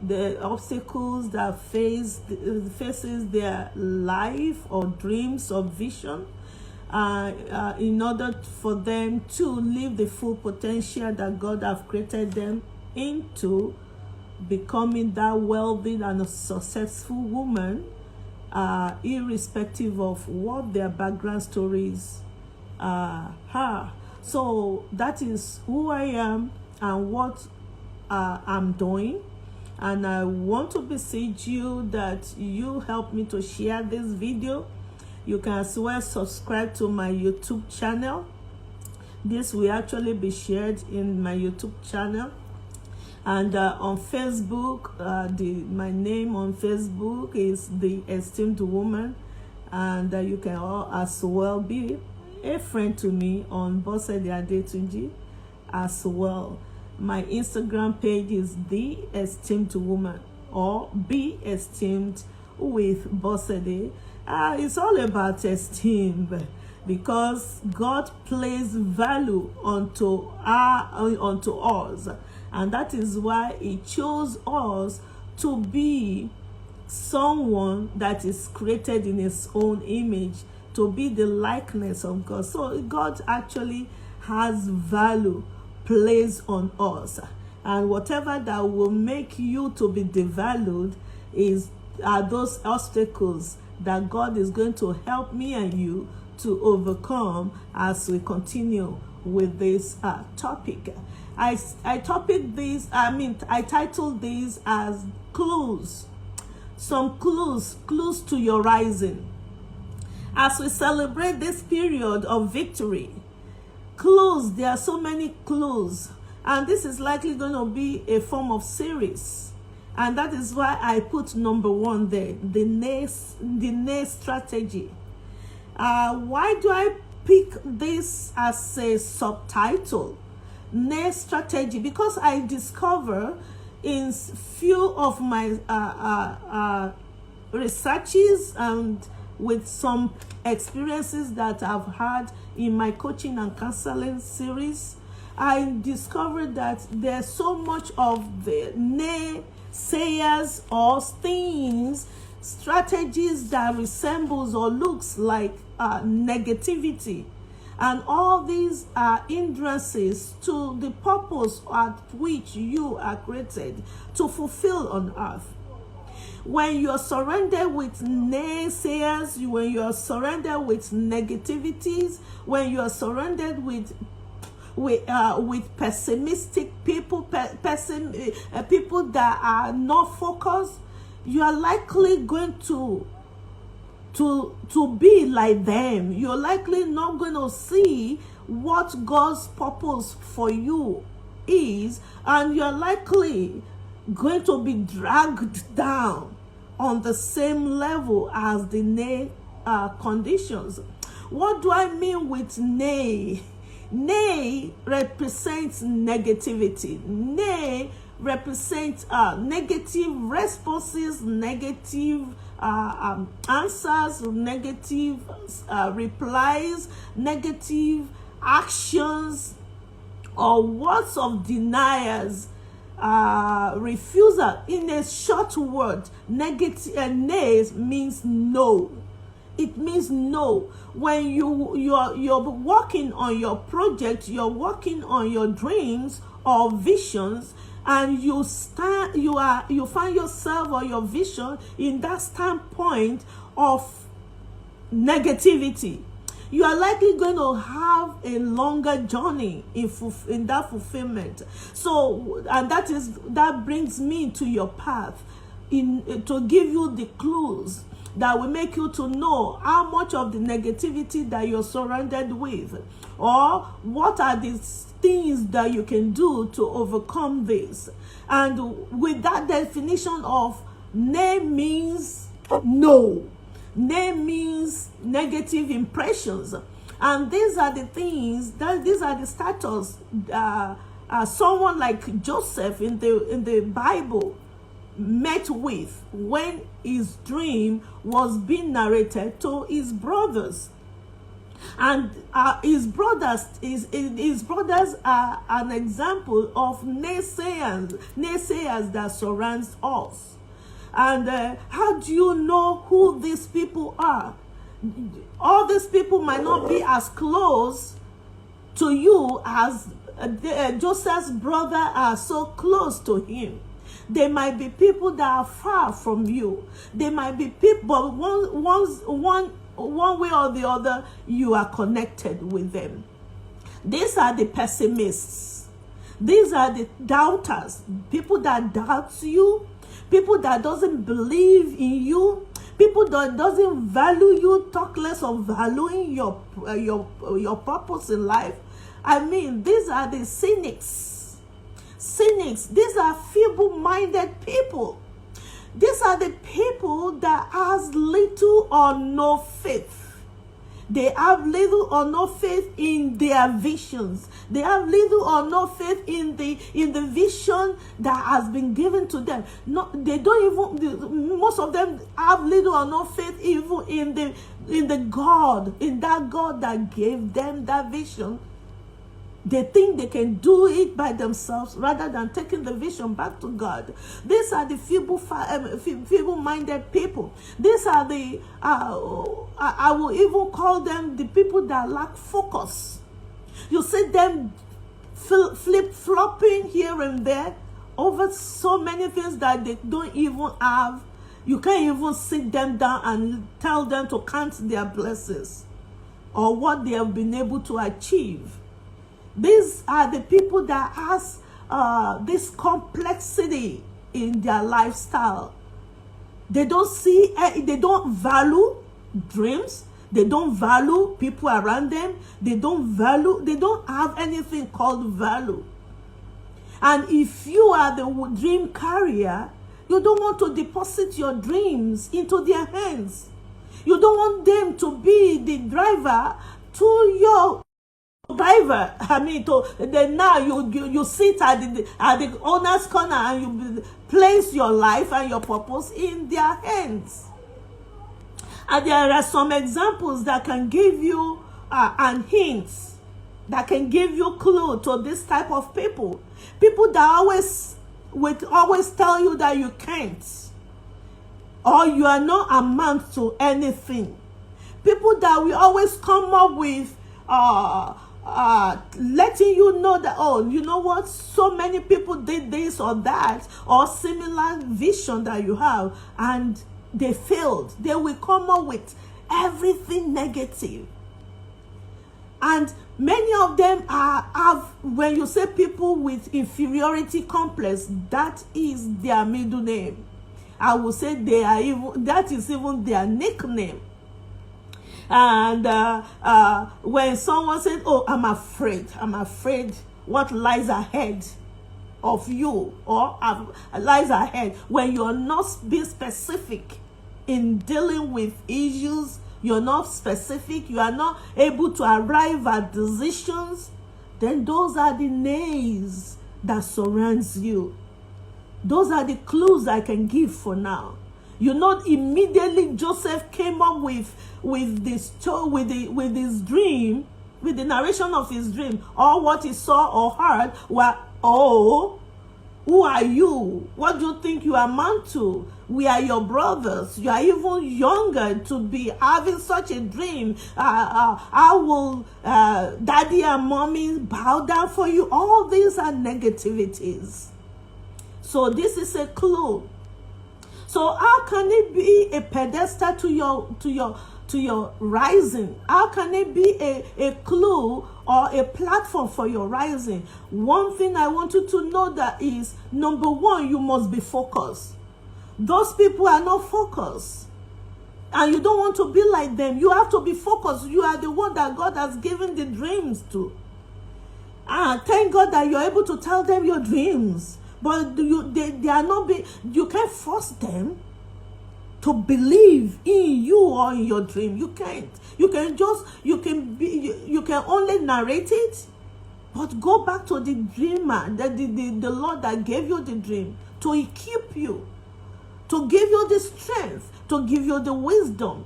the obstacles that faces their life or dreams or vision, in order for them to live the full potential that God have created them into, becoming that wealthy and a successful woman, irrespective of what their background stories are. So that is who I am and what I'm doing. And I want to beseech you that you help me to share this video. You can as well subscribe to my YouTube channel. This will actually be shared in my YouTube channel. And on Facebook, my name on Facebook is The Esteemed Woman. And you can as well be a friend to me on Bosede Adetunji as well. My Instagram page is The Esteemed Woman, or Be Esteemed with Bosede. It's all about esteem, because God places value unto us, and that is why He chose us to be someone that is created in His own image, to be the likeness of God. So God actually has value placed on us, and whatever that will make you to be devalued are those obstacles that God is going to help me and you to overcome as we continue with this topic. I titled this as clues. Some clues to your rising. As we celebrate this period of victory, clues, there are so many clues, and this is likely going to be a form of series, and that is why I put number 1 there, the nay strategy. Why do I pick this as a subtitle, nay strategy? Because I discover in few of my researches and with some experiences that I've had in my coaching and counseling series, I discovered that there's so much of the naysayers or things, strategies that resembles or looks like negativity. And all these are hindrances to the purpose at which you are created to fulfill on earth. When you're surrounded with naysayers, when you're surrounded with negativities, when you're surrounded with pessimistic people, people that are not focused, you are likely going to be like them. You're likely not going to see what God's purpose for you is, and you're likely going to be dragged down on the same level as the nay conditions. What do I mean with nay? Nay represents negativity. Nay represents negative responses, negative answers, negative replies, negative actions, or words of deniers, refusal. In a short word, negative nays means no. It means no. When you're working on your project, you're working on your dreams or visions, and you find yourself or your vision in that standpoint of negativity, you are likely going to have a longer journey in that fulfillment. So, and that brings me to your path, to give you the clues that will make you to know how much of the negativity that you're surrounded with, or what are the things that you can do to overcome this. And with that definition of nay means no, nay means negative impressions, and these are the things these are the status someone like Joseph in the Bible met with when his dream was being narrated to his brothers. And his brothers are an example of naysayers that surrounds us. And how do you know who these people are? All these people might not be as close to you as Joseph's brother are so close to him. They might be people that are far from you. They might be people, but one way or the other, you are connected with them. These are the pessimists. These are the doubters. People that doubt you. People that doesn't believe in you. People that doesn't value you. Talk less of valuing your purpose in life. I mean, these are the cynics. Cynics. These are feeble-minded people. These are the people that has little or no faith. They have little or no faith in their visions. They have little or no faith in the vision that has been given to them. No, they don't even. Most of them have little or no faith even in that God that gave them that vision. They think they can do it by themselves rather than taking the vision back to God. These are the feeble-minded people. These are the, I will even call them the people that lack focus. You see them flip-flopping here and there over so many things that they don't even have. You can't even sit them down and tell them to count their blessings or what they have been able to achieve. These are the people that has this complexity in their lifestyle. They don't value dreams. They don't value people around them. They don't have anything called value. And if you are the dream carrier, you don't want to deposit your dreams into their hands. You don't want them to be the driver to your driver. I mean, then now you sit at the owner's corner and you place your life and your purpose in their hands. And there are some examples that can give you and hints that can give you clue to this type of people. People that always tell you that you can't, or you are not amount to anything. People that will always come up with letting you know that, oh, you know what, so many people did this or that or similar vision that you have and they failed. They will come up with everything negative. And many of them have, when you say people with inferiority complex, that is their middle name. I will say that is even their nickname. And when someone said, oh, I'm afraid what lies ahead of you or lies ahead, when you're not being specific in dealing with issues, you're not specific, you are not able to arrive at decisions, then those are the nays that surrounds you. Those are the clues I can give for now. You know, immediately Joseph came up with this his dream, with the narration of his dream, or what he saw or heard, oh, who are you? What do you think you amount to? We are your brothers. You are even younger to be having such a dream. I will, daddy and mommy bow down for you. All these are negativities. So this is a clue. So how can it be a pedestal to your rising? How can it be a clue or a platform for your rising? One thing I want you to know that is, number one, you must be focused. Those people are not focused. And you don't want to be like them. You have to be focused. You are the one that God has given the dreams to. Thank God that you're able to tell them your dreams. But they are not you can't force them to believe in you or in your dream. You can't. You can only narrate it, but go back to the dreamer, the Lord that gave you the dream, to equip you, to give you the strength, to give you the wisdom.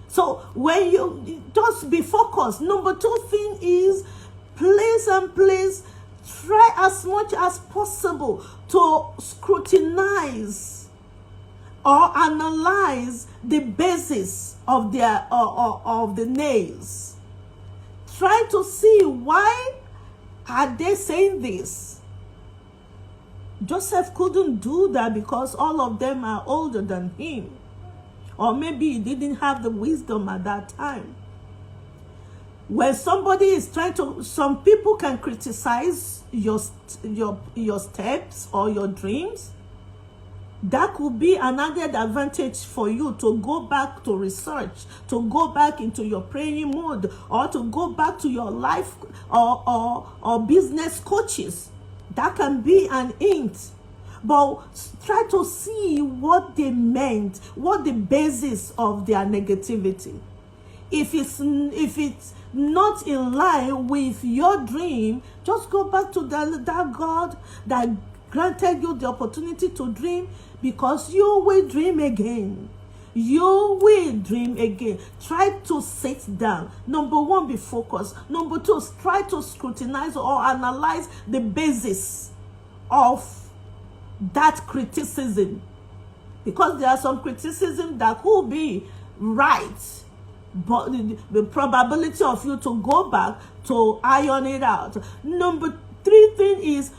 So when you just be focused. Number 2 thing is, please try as much as possible to scrutinize or analyze the basis of their of the nays. Try to see, why are they saying this? Joseph couldn't do that because all of them are older than him. Or maybe he didn't have the wisdom at that time. When somebody is trying to, some people can criticize your steps or your dreams. That could be an added advantage for you to go back to research, to go back into your praying mode, or to go back to your life or business coaches. That can be an hint. But try to see what they meant, what the basis of their negativity. If it's not in line with your dream, just go back to that God that granted you the opportunity to dream, because you will dream again. You will dream again. Try to sit down. Number 1, be focused. Number 2, try to scrutinize or analyze the basis of that criticism, because there are some criticism that could be right, but the probability of you to go back to iron it out. Number 3 thing is,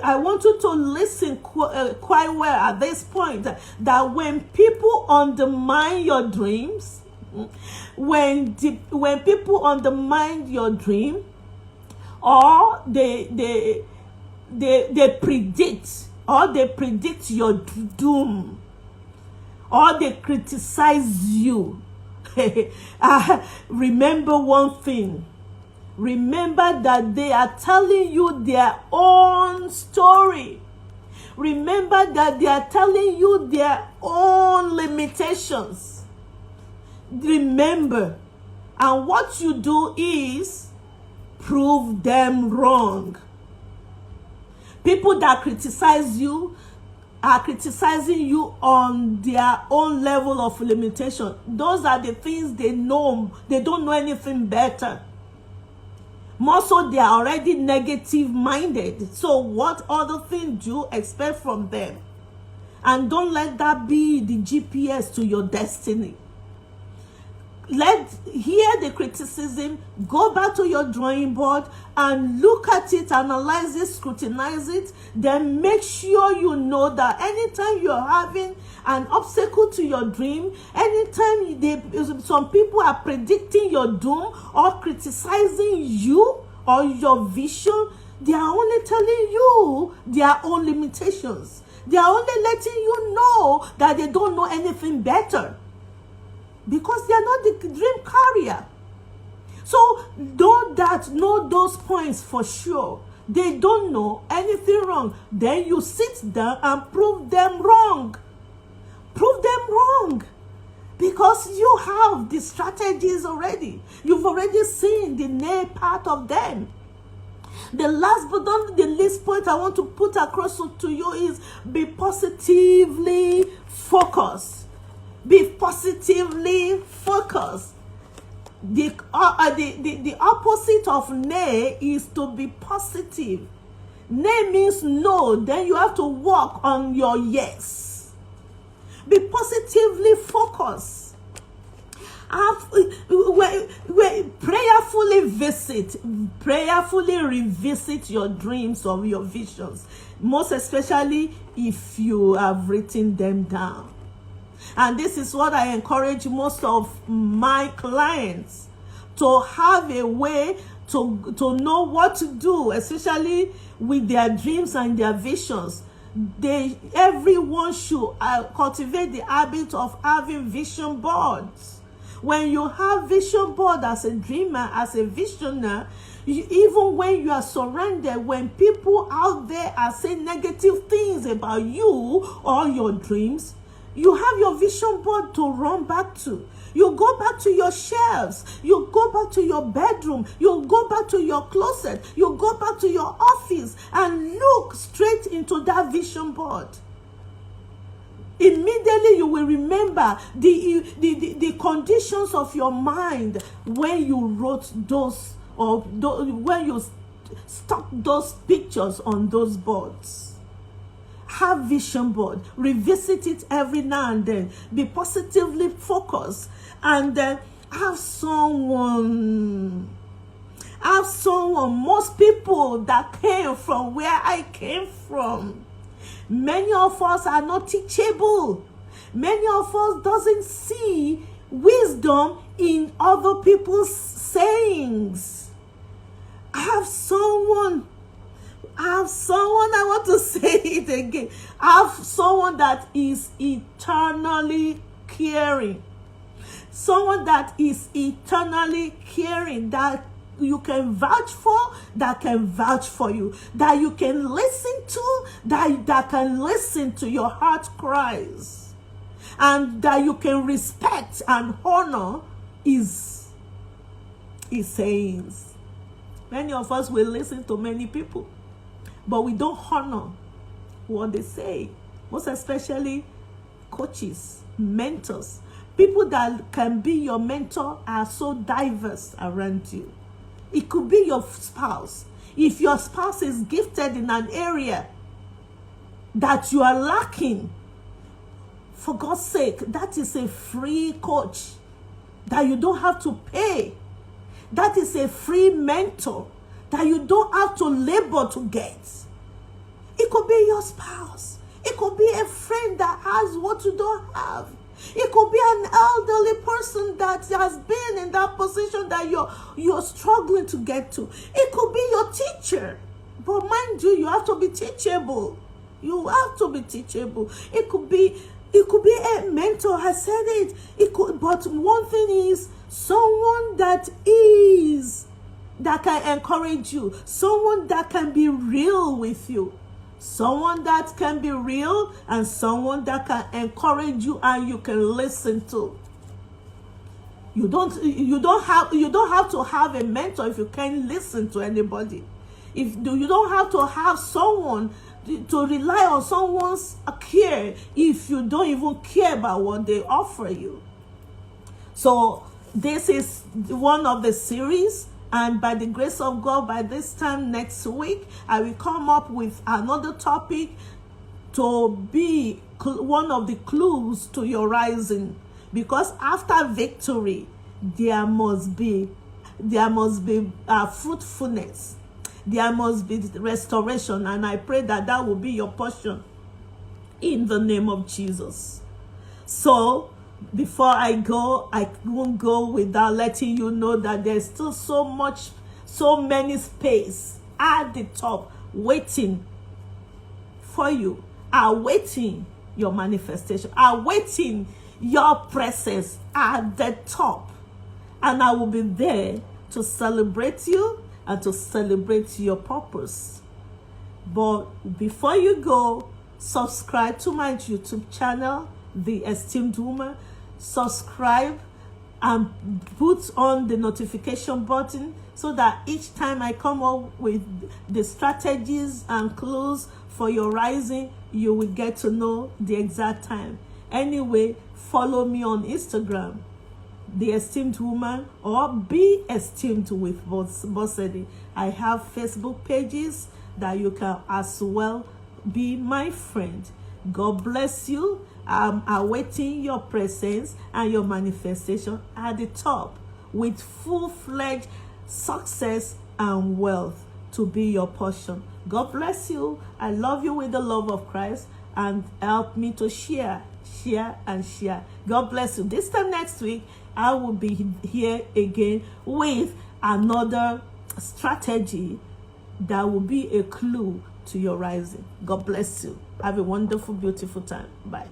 I want you to listen quite well at this point, that when people undermine your dreams, when people undermine your dream, or they predict your doom, or they criticize you, remember one thing. Remember that they are telling you their own story. Remember that they are telling you their own limitations. Remember, and what you do is prove them wrong. People that criticize you are criticizing you on their own level of limitation. Those are the things they know. They don't know anything better. More so, they are already negative-minded. So what other thing do you expect from them? And don't let that be the GPS to your destiny. Hear the criticism, go back to your drawing board and look at it, analyze it, scrutinize it. Then make sure you know that anytime you're having an obstacle to your dream, anytime some people are predicting your doom or criticizing you or your vision, they are only telling you their own limitations. They are only letting you know that they don't know anything better, because they are not the dream carrier. So know those points for sure. They don't know anything wrong. Then you sit down and prove them wrong. Prove them wrong. Because you have the strategies already. You've already seen the nay part of them. The last but not the least point I want to put across to you is, be positively focused. Be positively focused. The opposite of nay is to be positive. Nay means no. Then you have to work on your yes. Be positively focused. Prayerfully revisit your dreams or your visions. Most especially if you have written them down. And this is what I encourage most of my clients, to have a way to know what to do, especially with their dreams and their visions. Everyone should cultivate the habit of having vision boards. When you have vision board as a dreamer, as a visioner, even when you are surrounded, when people out there are saying negative things about you or your dreams, you have your vision board to run back to. You go back to your shelves. You go back to your bedroom. You go back to your closet. You go back to your office and look straight into that vision board. Immediately you will remember the conditions of your mind when you wrote those, or when you stuck those pictures on those boards. Have vision board. Revisit it every now and then. Be positively focused, and then have someone. Most people that came from where I came from, many of us are not teachable. Many of us doesn't see wisdom in other people's sayings. I have someone, I want to say it again. I have someone that is eternally caring. Someone that is eternally caring, that you can vouch for, that can vouch for you, that you can listen to, that can listen to your heart cries, and that you can respect and honor his sayings. Many of us will listen to many people, but we don't honor what they say, most especially coaches, mentors. People that can be your mentor are so diverse around you. It could be your spouse. If your spouse is gifted in an area that you are lacking, for God's sake, that is a free coach that you don't have to pay. That is a free mentor that you don't have to labor to get. It could be your spouse. It could be a friend that has what you don't have. It could be an elderly person that has been in that position that you're struggling to get to. It could be your teacher. But mind you, you have to be teachable. You have to be teachable. It could be a mentor. I said it. But one thing is, someone that can encourage you. Someone that can be real with you. Someone that can be real, and someone that can encourage you and you can listen to. You don't have to have a mentor if you can't listen to anybody. You don't have to have someone to rely on someone's care if you don't even care about what they offer you. So this is one of the series. And by the grace of God, by this time next week, I will come up with another topic to be one of the clues to your rising. Because after victory, there must be fruitfulness. There must be restoration. And I pray that that will be your portion in the name of Jesus. So, before I go, I won't go without letting you know that there's still so many space at the top waiting for you, awaiting your manifestation, awaiting your presence at the top. And I will be there to celebrate you and to celebrate your purpose. But before you go, subscribe to my YouTube channel, The Esteemed Woman. Subscribe and put on the notification button so that each time I come up with the strategies and clues for your rising, you will get to know the exact time. Anyway, follow me on Instagram, The Esteemed Woman, or Be Esteemed with Bosedi. I have Facebook pages that you can as well be my friend. God bless you. I'm awaiting your presence and your manifestation at the top with full-fledged success and wealth to be your portion. God bless you. I love you with the love of Christ, and help me to share. God bless you. This time next week, I will be here again with another strategy that will be a clue to your rising. God bless you. Have a wonderful, beautiful time. Bye.